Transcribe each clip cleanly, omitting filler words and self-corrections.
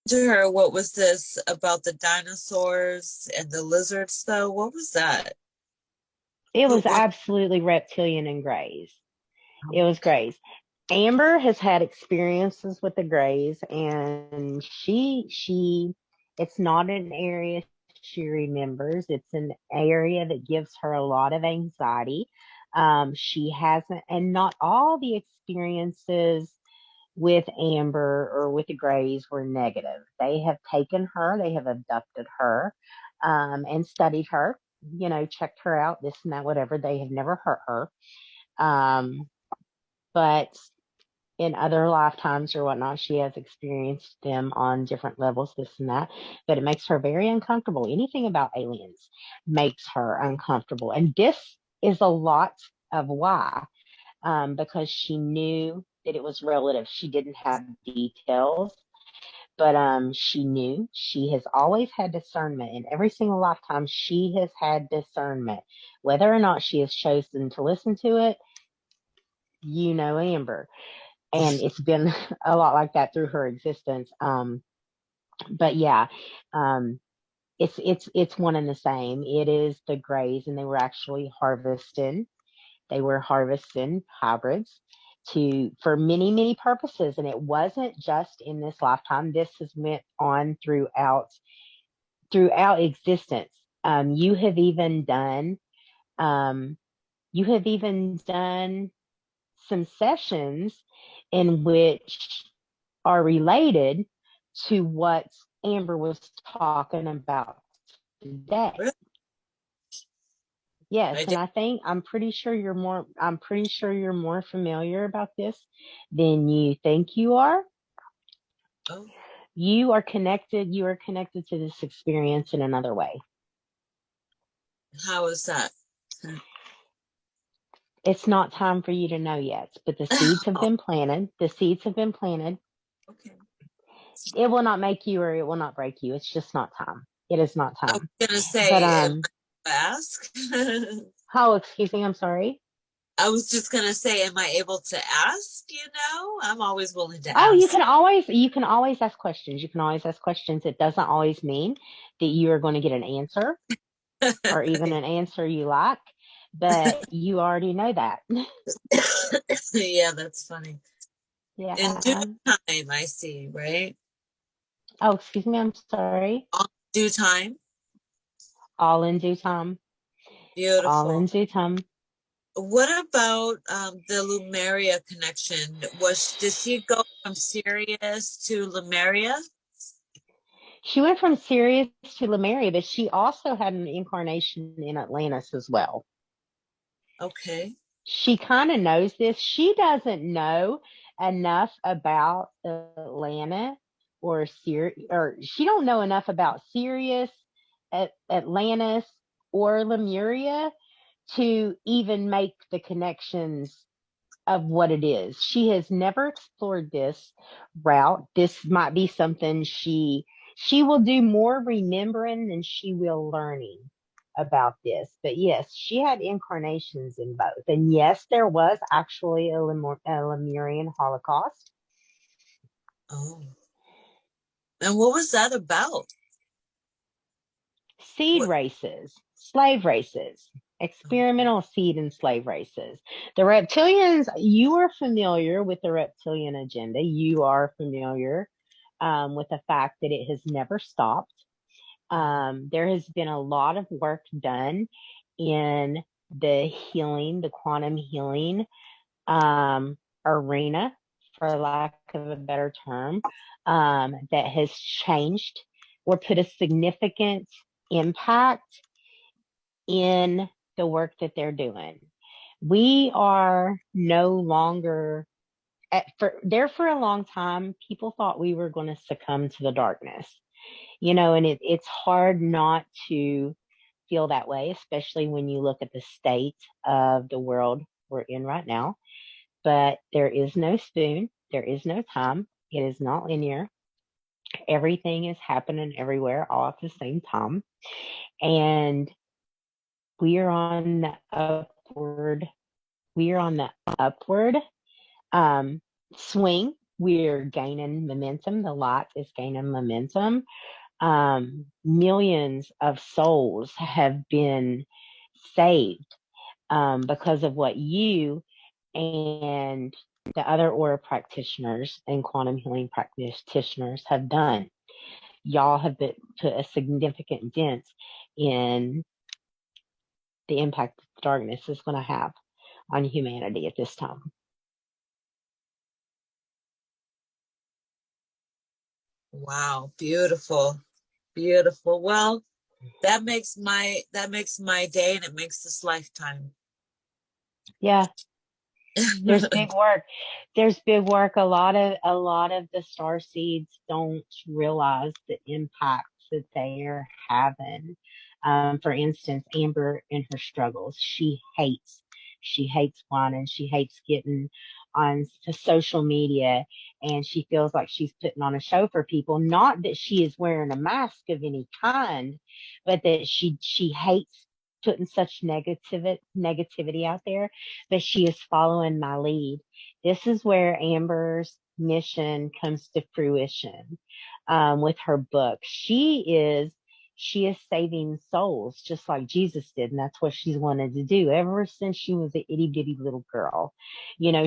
To her, what was this about the dinosaurs and the lizards, though? What was that? It was What? absolutely reptilian and grays. It was grays. Amber has had experiences with the grays, and it's not an area she remembers. It's an area that gives her a lot of anxiety. She hasn't, and not all the experiences with Amber or with the Greys were negative. They have taken her, they have abducted her, and studied her, checked her out, this and that, whatever. They have never hurt her. Um, but in other lifetimes or whatnot, she has experienced them on different levels, this and that. But it makes her very uncomfortable. Anything about aliens makes her uncomfortable. And this is a lot of why, because she knew that it was relative. She didn't have details, but she knew. She has always had discernment. In every single lifetime, she has had discernment. Whether or not she has chosen to listen to it, Amber. And it's been a lot like that through her existence. But yeah, um, it's one and the same. It is the Greys, and they were actually harvesting. They were harvesting hybrids to for many many purposes, and it wasn't just in this lifetime. This has went on throughout existence. You have even done um, you have even done some sessions in which are related to what Amber was talking about today. Really? I Yes, and did. I'm pretty sure you're more familiar about this than you think you are. Oh, You are connected to this experience in another way. how is that? It's not time for you to know yet, but the seeds have Oh, been planted. The seeds have been planted. okay. It will not make you or it will not break you. It's just not time. It is not I was time. gonna But say, am I ask? oh, excuse me, I'm sorry. I was just gonna say, am I able to ask? I'm always willing to Oh, ask. you can always ask questions. You can always ask questions. It doesn't always mean that you are going to get an answer or even an answer you like, but you already know that. Yeah, that's funny. In due Yeah. time, I see, right? Oh, excuse me, I'm sorry. All due time. All in due time. All in Beautiful. due time. What about the Lumeria connection? Did she go from Sirius to Lumeria? She went from Sirius to Lemuria, but she also had an incarnation in Atlantis as well. Okay. She kind of knows this. She doesn't know enough about Atlanta or she don't know enough about Sirius, Atlantis, or Lemuria to even make the connections of what it is. She has never explored this route. This might be something she will do more remembering than she will learning about this. But yes, she had incarnations in both. And yes, there was actually a Lemurian Holocaust. Oh. And what was that about? Seed What? races, slave races, Oh, experimental seed and slave races. The reptilians, you are familiar with the reptilian agenda. You are familiar with the fact that it has never stopped. mhm. There has been a lot of work done in the quantum healing arena, for lack of a better term, that has changed or put a significant impact in the work that they're doing. We are no longer for a long time. People thought we were going to succumb to the darkness, and it's hard not to feel that way, especially when you look at the state of the world we're in right now. But there is no spoon, there is no time, it is not linear. Everything is happening everywhere all at the same time. And we are on the upward, we are on the upward um, swing. we're gaining momentum. The light is gaining momentum. Millions of souls have been saved because of what you and the other aura practitioners and quantum healing practitioners have done. Y'all have put a significant dent in the impact that darkness is going to have on humanity at this time. Wow, beautiful, beautiful. Well, that makes my day, and it makes this lifetime. Yeah, there's big work. There's big work. A lot of the star seeds don't realize the impacts that they are having. For instance, Amber in her struggles, she hates whining, she hates getting on social media, and she feels like she's putting on a show for people. Not that she is wearing a mask of any kind, but that she hates putting such negativity out there, but she is following my lead. This is where Amber's mission comes to fruition with her book. She is saving souls just like Jesus did, and that's what she's wanted to do ever since she was an itty bitty little girl.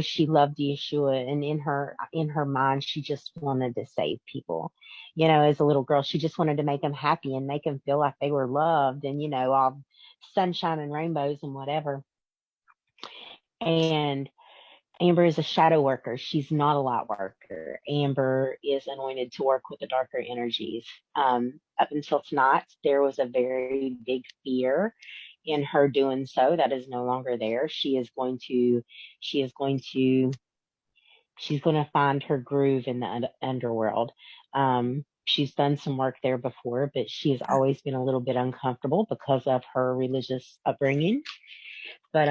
She loved Yeshua, and in her mind, she just wanted to save people. As a little girl, she just wanted to make them happy and make them feel like they were loved, and all sunshine and rainbows and whatever. And Amber is a shadow worker. She's not a light worker. Amber is anointed to work with the darker energies. Up until tonight, there was a very big fear in her doing so. That is no longer there. She is going to, she's going to find her groove in the underworld. She's done some work there before, but she has always been a little bit uncomfortable because of her religious upbringing. But